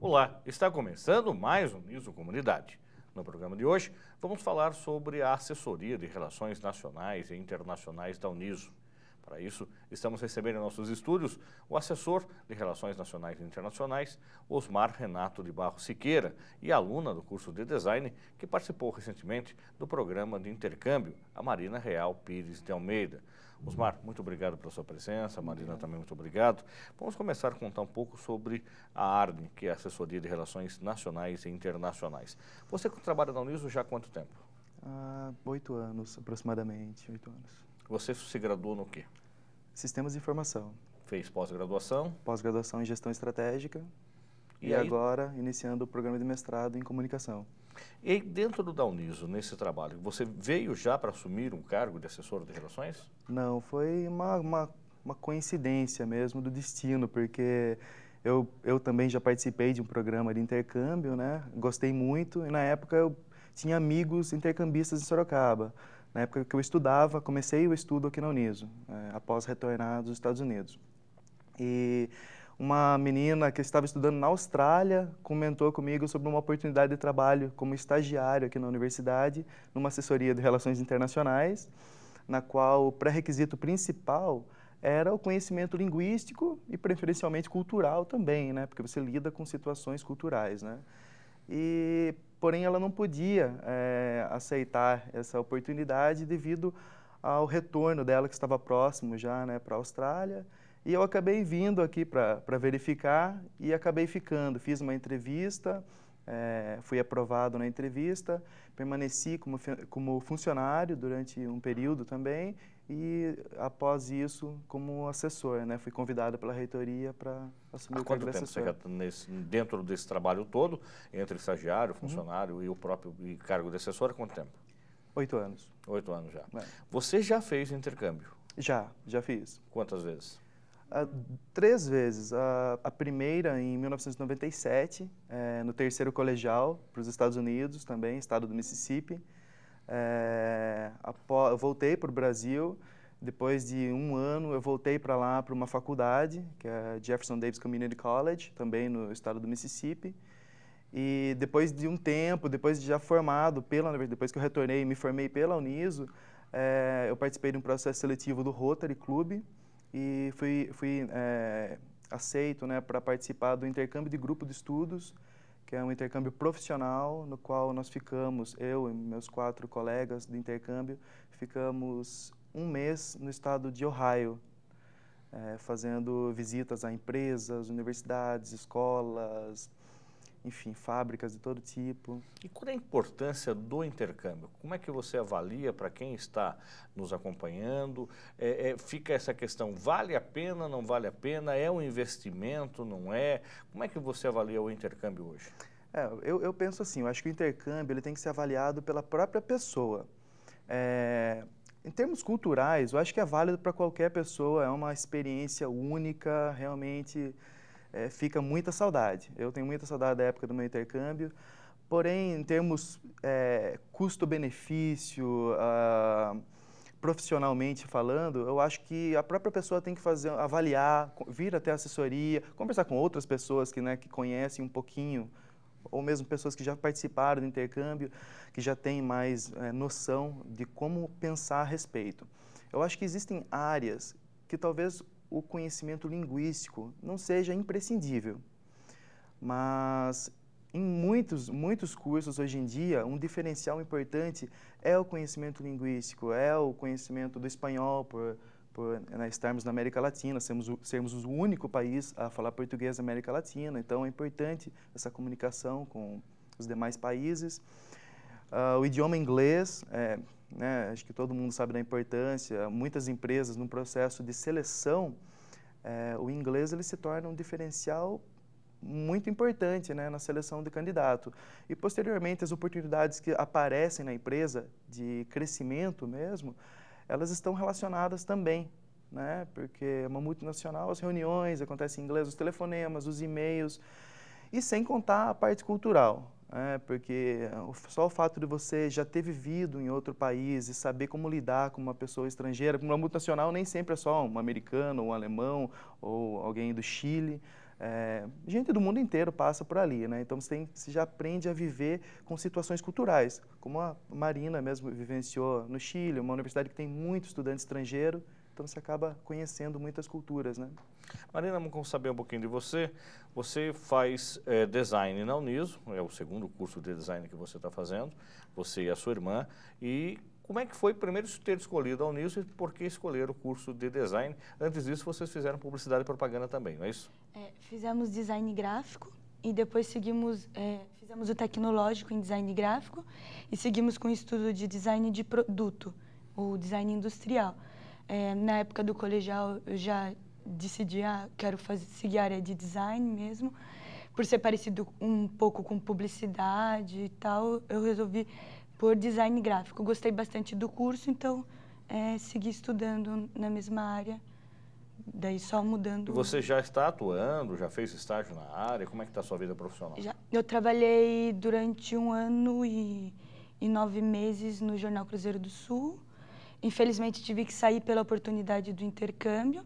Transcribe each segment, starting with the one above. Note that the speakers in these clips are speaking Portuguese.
Olá, está começando mais um Niso Comunidade. No programa de hoje, vamos falar sobre a Assessoria de Relações Nacionais e Internacionais da Uniso. Para isso, estamos recebendo em nossos estúdios o assessor de Relações Nacionais e Internacionais, Osmar Renato de Barros Siqueira, e a aluna do curso de Design que participou recentemente do programa de intercâmbio, a Marina Real Pires de Almeida. Osmar, muito obrigado pela sua presença, Marina também muito obrigado. Vamos começar a contar um pouco sobre a ARNE, que é a Assessoria de Relações Nacionais e Internacionais. Você trabalha na Uniso já há quanto tempo? Há 8 anos, aproximadamente, 8 anos. Você se graduou no quê? Sistemas de informação, Fez pós-graduação? pós-graduação em gestão estratégica E e aí? agora iniciando o programa de mestrado em comunicação. E aí, dentro da Uniso, nesse trabalho, você veio já para assumir um cargo de assessor de relações? Não, foi uma coincidência mesmo do destino, porque eu também já participei de um programa de intercâmbio, né? Gostei muito e na época eu tinha amigos intercambistas em Sorocaba. Na época que eu estudava, comecei o estudo aqui na Uniso, após retornar dos Estados Unidos. E uma menina que estava estudando na Austrália comentou comigo sobre uma oportunidade de trabalho como estagiário aqui na universidade, numa assessoria de relações internacionais, na qual o pré-requisito principal era o conhecimento linguístico e preferencialmente cultural também, né? Porque você lida com situações culturais, né? Porém, ela não podia aceitar essa oportunidade devido ao retorno dela, que estava próximo já, né, para a Austrália. E eu acabei vindo aqui para verificar e acabei ficando. Fiz uma entrevista, fui aprovado na entrevista, permaneci como funcionário durante um período também e, após isso, como assessor, né? Fui convidado pela reitoria para assumir Há o cargo quanto de tempo você assessor. já está dentro desse trabalho todo, entre estagiário, funcionário e o próprio cargo de assessor, há quanto tempo? 8 anos. 8 anos já. É. Você já fez intercâmbio? Já fiz. Quantas vezes? 3 vezes. A primeira em 1997, no terceiro colegial, para os Estados Unidos também, estado do Mississippi. Eu voltei para o Brasil, depois de um ano eu voltei para lá para uma faculdade, que é a Jefferson Davis Community College, também no estado do Mississippi. E depois de um tempo, depois de já formado, depois que eu retornei e me formei pela Uniso, eu participei de um processo seletivo do Rotary Club e fui aceito, né, para participar do intercâmbio de grupo de estudos, que é um intercâmbio profissional, no qual nós ficamos, eu e meus 4 colegas de intercâmbio, ficamos um mês no estado de Ohio, fazendo visitas a empresas, universidades, escolas, enfim, fábricas de todo tipo. E qual é a importância do intercâmbio? Como é que você avalia para quem está nos acompanhando? Fica essa questão, vale a pena, não vale a pena? É um investimento, não é? Como é que você avalia o intercâmbio hoje? Eu penso assim, eu acho que o intercâmbio ele tem que ser avaliado pela própria pessoa. Em termos culturais, eu acho que é válido para qualquer pessoa, é uma experiência única, realmente fica muita saudade. Eu tenho muita saudade da época do meu intercâmbio, porém, em termos custo-benefício, profissionalmente falando, eu acho que a própria pessoa tem que avaliar, vir até a assessoria, conversar com outras pessoas que conhecem um pouquinho, ou mesmo pessoas que já participaram do intercâmbio, que já têm mais noção de como pensar a respeito. Eu acho que existem áreas que talvez o conhecimento linguístico não seja imprescindível, mas em muitos cursos hoje em dia, um diferencial importante é o conhecimento linguístico, é o conhecimento do espanhol, por estarmos na América Latina, sermos o único país a falar português na América Latina, então é importante essa comunicação com os demais países. O idioma inglês, né, acho que todo mundo sabe da importância, muitas empresas no processo de seleção, o inglês ele se torna um diferencial muito importante, né, na seleção de candidato. E posteriormente as oportunidades que aparecem na empresa de crescimento mesmo, elas estão relacionadas também, né? Porque é uma multinacional, as reuniões acontecem em inglês, os telefonemas, os e-mails, e sem contar a parte cultural, né? Porque só o fato de você já ter vivido em outro país e saber como lidar com uma pessoa estrangeira, uma multinacional nem sempre é só um americano, um alemão ou alguém do Chile, Gente do mundo inteiro passa por ali, né? Então você já aprende a viver com situações culturais, como a Marina mesmo vivenciou no Chile, uma universidade que tem muito estudante estrangeiro, então você acaba conhecendo muitas culturas, né? Marina, vamos saber um pouquinho de você. Você faz design na Uniso, é o segundo curso de design que você está fazendo, você e a sua irmã. E como é que foi primeiro ter escolhido a Uniso e por que escolher o curso de design? Antes disso, vocês fizeram publicidade e propaganda também, não é isso? Fizemos design gráfico e depois fizemos o tecnológico em design gráfico e seguimos com o estudo de design de produto, o design industrial. Na época do colegial, eu já decidi, quero seguir a área de design mesmo. Por ser parecido um pouco com publicidade e tal, eu resolvi por design gráfico. Gostei bastante do curso, então segui estudando na mesma área, daí só mudando. E você já está atuando, já fez estágio na área? Como é que está a sua vida profissional? Eu trabalhei durante 1 ano e 9 meses no Jornal Cruzeiro do Sul. Infelizmente, tive que sair pela oportunidade do intercâmbio.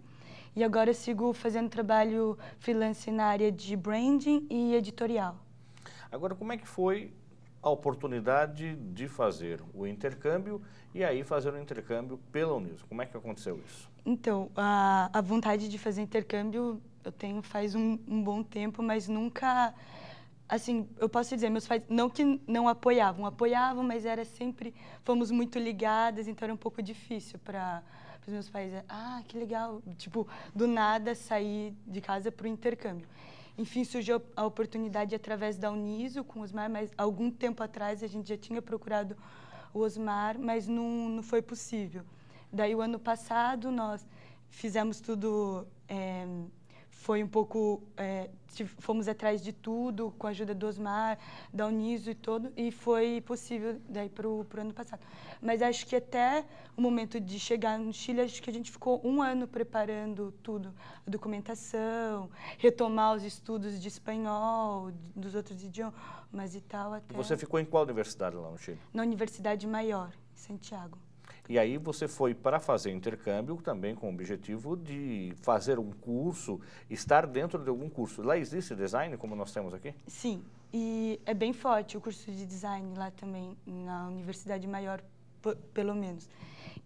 E agora eu sigo fazendo trabalho freelance na área de branding e editorial. Agora, como é que foi a oportunidade de fazer o intercâmbio e aí fazer o intercâmbio pela Uniso? Como é que aconteceu isso? Então, a vontade de fazer intercâmbio eu tenho faz um bom tempo, mas nunca... Assim, eu posso dizer, meus pais, não que não apoiavam, mas era sempre, fomos muito ligadas, então era um pouco difícil para os meus pais. Que legal, tipo, do nada sair de casa para o intercâmbio. Enfim, surgiu a oportunidade através da Uniso com o Osmar, mas algum tempo atrás a gente já tinha procurado o Osmar, mas não foi possível. Daí, o ano passado, nós fizemos tudo... Foi um pouco, fomos atrás de tudo, com a ajuda do Osmar, da Uniso e todo, e foi possível daí para o ano passado. Mas acho que até o momento de chegar no Chile, acho que a gente ficou 1 ano preparando tudo, a documentação, retomar os estudos de espanhol, dos outros idiomas e tal. Até... Você ficou em qual universidade lá no Chile? Na Universidade Maior, em Santiago. E aí você foi para fazer intercâmbio também com o objetivo de fazer um curso, estar dentro de algum curso. Lá existe design, como nós temos aqui? Sim, e é bem forte o curso de design lá também, na Universidade Maior, pelo menos.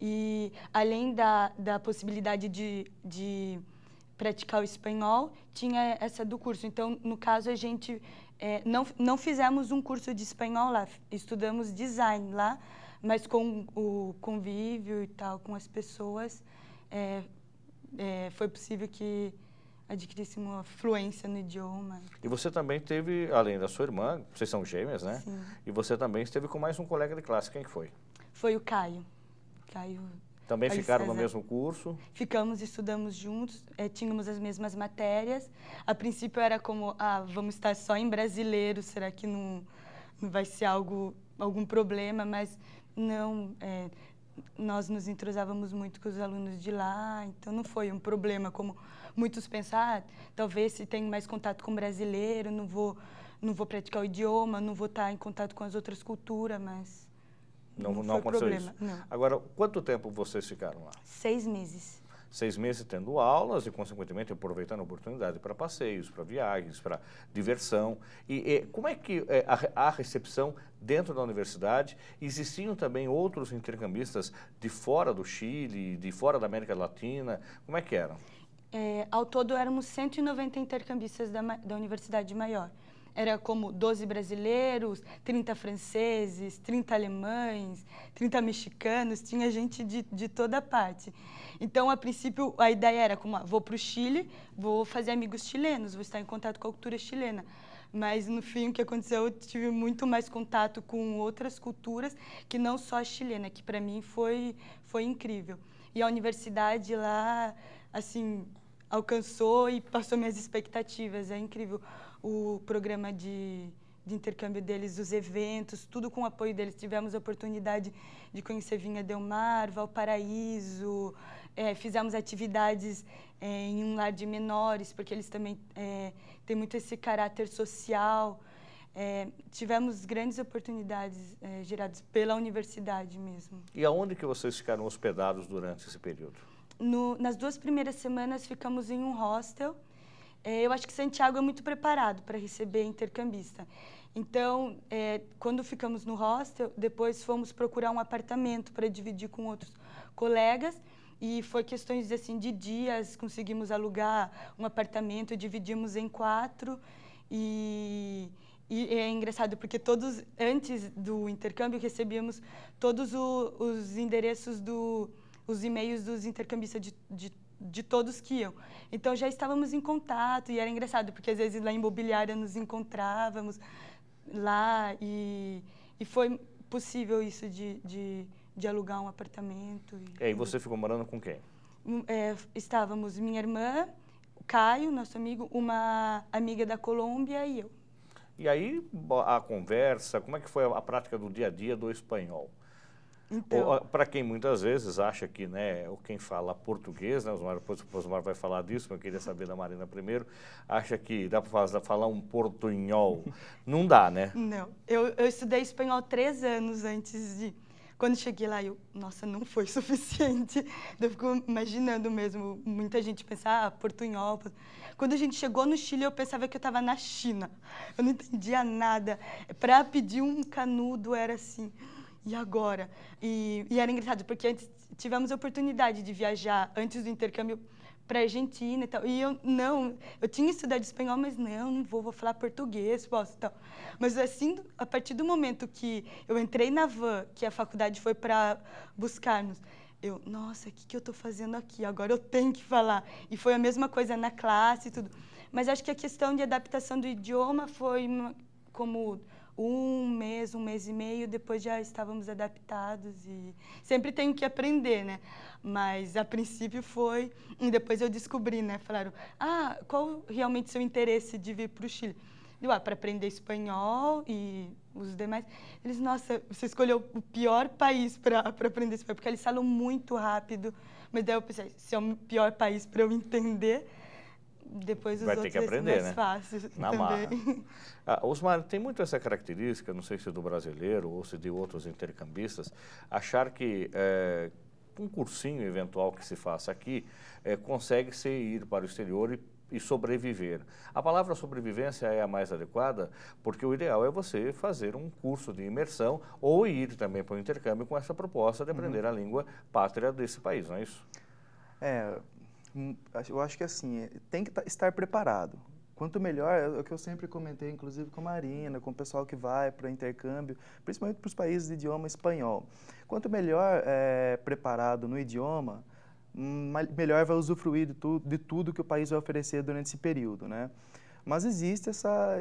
E além da possibilidade de praticar o espanhol, tinha essa do curso. Então, no caso, a gente não fizemos um curso de espanhol lá, estudamos design lá, mas com o convívio e tal, com as pessoas, foi possível que adquiríssemos uma fluência no idioma. E você também teve, além da sua irmã, vocês são gêmeas, né? Sim. E você também esteve com mais um colega de classe. Quem que foi? Foi o Caio. Também ficaram no mesmo curso? Ficamos, estudamos juntos, tínhamos as mesmas matérias. A princípio era como, vamos estar só em brasileiro, será que não vai ser algum problema? Mas não, nós nos entrosávamos muito com os alunos de lá, então não foi um problema, como muitos pensam, talvez se tenho mais contato com brasileiro, não vou praticar o idioma, não vou estar em contato com as outras culturas, mas não foi aconteceu problema. Isso. Não. Agora, quanto tempo vocês ficaram lá? 6 meses. 6 meses tendo aulas e, consequentemente, aproveitando a oportunidade para passeios, para viagens, para diversão. E como é que a recepção dentro da universidade? Existiam também outros intercambistas de fora do Chile, de fora da América Latina? Como é que eram? Ao todo, éramos 190 intercambistas da Universidade Maior. Era como 12 brasileiros, 30 franceses, 30 alemães, 30 mexicanos, tinha gente de toda parte. Então, a princípio, a ideia era como, vou para o Chile, vou fazer amigos chilenos, vou estar em contato com a cultura chilena. Mas, no fim, o que aconteceu, eu tive muito mais contato com outras culturas que não só a chilena, que para mim foi incrível. E a universidade lá, assim, alcançou e passou minhas expectativas, é incrível. O programa de intercâmbio deles, os eventos, tudo com o apoio deles. Tivemos a oportunidade de conhecer Vinha del Mar, Valparaíso, fizemos atividades em um lar de menores, porque eles também têm muito esse caráter social. Tivemos grandes oportunidades geradas pela universidade mesmo. E aonde que vocês ficaram hospedados durante esse período? Nas 2 primeiras semanas ficamos em um hostel, Eu acho que Santiago é muito preparado para receber intercambista. Então, quando ficamos no hostel, depois fomos procurar um apartamento para dividir com outros colegas. E foi questões assim, de dias, conseguimos alugar um apartamento, dividimos em 4. E é engraçado, porque antes do intercâmbio, recebíamos todos os endereços, os e-mails dos intercambistas de todos que iam. Então, já estávamos em contato, e era engraçado, porque às vezes lá em Imobiliária nos encontrávamos lá, e foi possível isso de alugar um apartamento. E aí você ficou morando com quem? Estávamos minha irmã, o Caio, nosso amigo, uma amiga da Colômbia e eu. E aí a conversa, como é que foi a prática do dia a dia do espanhol? Então, Para quem muitas vezes acha que, né, quem fala português, né, depois o Osmar vai falar disso, mas eu queria saber da Marina primeiro, acha que dá para falar um portunhol. Não dá, né? não. Eu estudei espanhol 3 anos antes de... Quando cheguei lá, nossa, não foi suficiente. Eu fico imaginando mesmo, muita gente pensa, portunhol. Quando a gente chegou no Chile, eu pensava que eu estava na China. Eu não entendia nada. Para pedir um canudo era assim, e agora? E era engraçado, porque antes tivemos a oportunidade de viajar antes do intercâmbio para a Argentina e tal. E eu tinha estudado espanhol, mas não vou falar português, posso, tal. Mas assim, a partir do momento que eu entrei na van, que a faculdade foi para buscar-nos, nossa, o que eu estou fazendo aqui? Agora eu tenho que falar. E foi a mesma coisa na classe e tudo. Mas acho que a questão de adaptação do idioma foi como um mês e meio, depois já estávamos adaptados e sempre tenho que aprender, né? Mas a princípio foi, e depois eu descobri, né? Falaram, qual realmente seu interesse de vir para o Chile? Eu, para aprender espanhol e os demais. Eles, nossa, você escolheu o pior país para aprender espanhol, porque eles falam muito rápido. Mas daí eu pensei, se é o pior país para eu entender, depois os Vai ter outros que aprender, mais né? fáceis Na também. marra. Osmar, tem muito essa característica, não sei se do brasileiro ou se de outros intercambistas, achar que um cursinho eventual que se faça aqui consegue-se ir para o exterior e sobreviver. A palavra sobrevivência é a mais adequada, porque o ideal é você fazer um curso de imersão ou ir também para o intercâmbio com essa proposta de aprender a língua pátria desse país, não é isso? Eu acho que assim, tem que estar preparado. Quanto melhor, é o que eu sempre comentei, inclusive com a Marina, com o pessoal que vai para intercâmbio, principalmente para os países de idioma espanhol. Quanto melhor preparado no idioma, melhor vai usufruir de tudo que o país vai oferecer durante esse período, né? Mas existe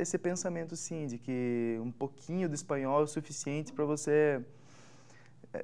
esse pensamento, sim, de que um pouquinho de espanhol é o suficiente para você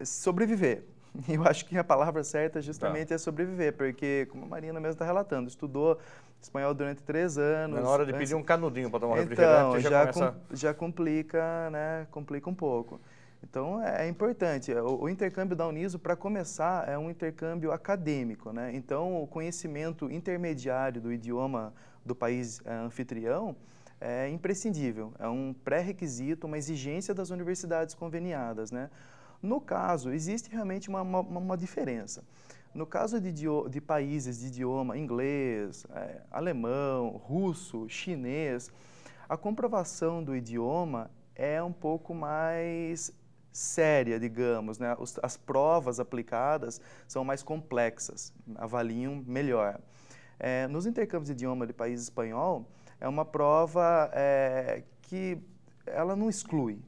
sobreviver. Eu acho que a palavra certa justamente é sobreviver, porque, como a Marina mesmo está relatando, estudou espanhol durante 3 anos. Na hora de pedir um canudinho para tomar um refrigerante, então, já começa... já complica, né? Complica um pouco. Então, é importante. O intercâmbio da Uniso, para começar, é um intercâmbio acadêmico, né? Então, o conhecimento intermediário do idioma do país anfitrião é imprescindível. É um pré-requisito, uma exigência das universidades conveniadas, né? No caso, existe realmente uma diferença. No caso de países de idioma inglês, alemão, russo, chinês, a comprovação do idioma é um pouco mais séria, digamos, né? As provas aplicadas são mais complexas, avaliam melhor. Nos intercâmbios de idioma de país espanhol, é uma prova que ela não exclui.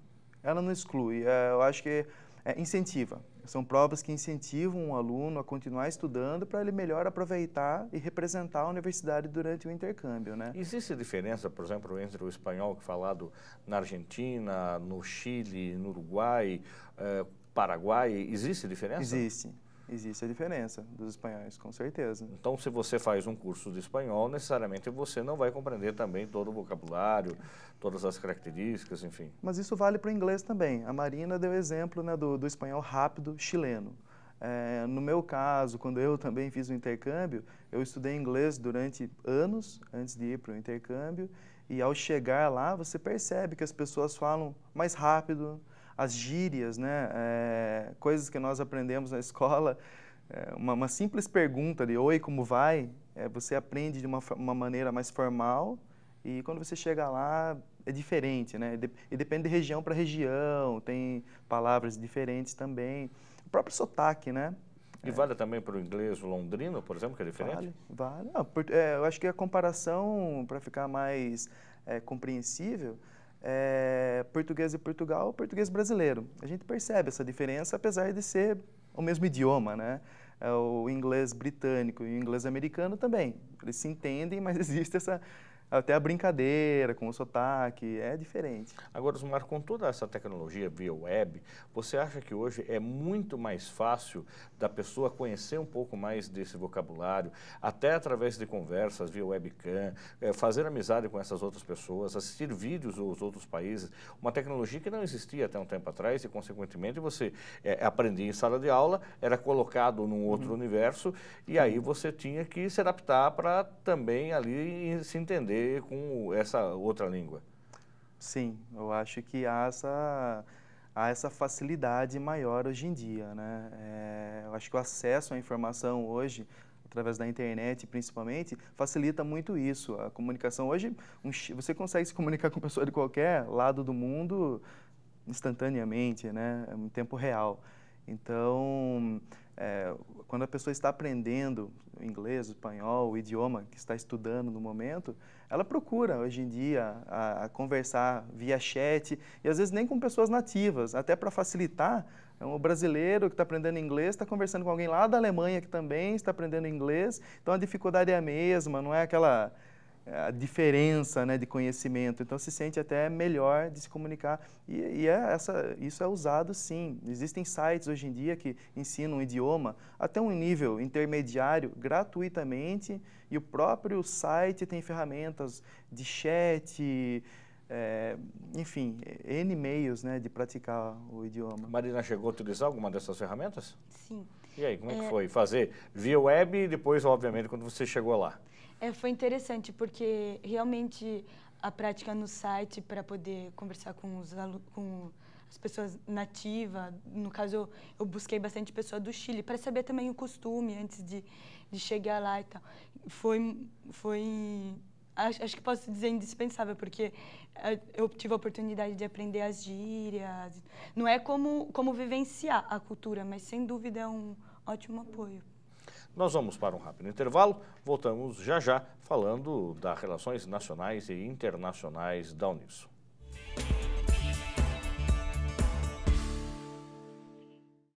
Eu acho que incentiva. São provas que incentivam um aluno a continuar estudando para ele melhor aproveitar e representar a universidade durante o intercâmbio, né? Existe diferença, por exemplo, entre o espanhol falado na Argentina, no Chile, no Uruguai, Paraguai? Existe diferença? Existe a diferença dos espanhóis, com certeza. Então, se você faz um curso de espanhol, necessariamente você não vai compreender também todo o vocabulário, todas as características, enfim. Mas isso vale para o inglês também. A Marina deu exemplo, né, do espanhol rápido chileno. No meu caso, quando eu também fiz o intercâmbio, eu estudei inglês durante anos antes de ir para o intercâmbio, e ao chegar lá, você percebe que as pessoas falam mais rápido, as gírias, né, coisas que nós aprendemos na escola, uma simples pergunta de oi, como vai? Você aprende de uma maneira mais formal e quando você chega lá é diferente, né? E depende de região para região, tem palavras diferentes também. O próprio sotaque, né? E vale também para o inglês londrino, por exemplo, que é diferente? Vale. Não, eu acho que a comparação, para ficar mais compreensível, português de Portugal, português brasileiro. A gente percebe essa diferença, apesar de ser o mesmo idioma, né? O inglês britânico e o inglês americano também. Eles se entendem, mas existe até a brincadeira com o sotaque, é diferente. Agora, Osmar, com toda essa tecnologia via web, você acha que hoje é muito mais fácil da pessoa conhecer um pouco mais desse vocabulário, até através de conversas via webcam, fazer amizade com essas outras pessoas, assistir vídeos dos outros países, uma tecnologia que não existia até um tempo atrás e, consequentemente, você aprendia em sala de aula, era colocado num outro universo e aí você tinha que se adaptar para também ali se entender com essa outra língua. Sim, eu acho que há essa facilidade maior hoje em dia, né? Eu acho que o acesso à informação hoje, através da internet principalmente, facilita muito isso. A comunicação hoje, você consegue se comunicar com pessoa de qualquer lado do mundo instantaneamente, né? Em tempo real. Então, quando a pessoa está aprendendo inglês, espanhol, o idioma que está estudando no momento, ela procura hoje em dia a conversar via chat e às vezes nem com pessoas nativas, até para facilitar. O brasileiro que está aprendendo inglês está conversando com alguém lá da Alemanha que também está aprendendo inglês, então a dificuldade é a mesma, não é aquela diferença, né, de conhecimento, então se sente até melhor de se comunicar isso é usado sim. Existem sites hoje em dia que ensinam um idioma até um nível intermediário gratuitamente e o próprio site tem ferramentas de chat, enfim, N meios, né, de praticar o idioma. Marina chegou a utilizar alguma dessas ferramentas? Sim. E aí, como é que foi? Fazer via web e depois, obviamente, quando você chegou lá? Foi interessante, porque realmente a prática no site para poder conversar com as pessoas nativas, no caso eu busquei bastante pessoa do Chile, para saber também o costume antes de chegar lá e tal. Acho que posso dizer indispensável, porque eu tive a oportunidade de aprender as gírias. Não é como vivenciar a cultura, mas sem dúvida é um ótimo apoio. Nós vamos para um rápido intervalo, voltamos já já falando das relações nacionais e internacionais da Uniso.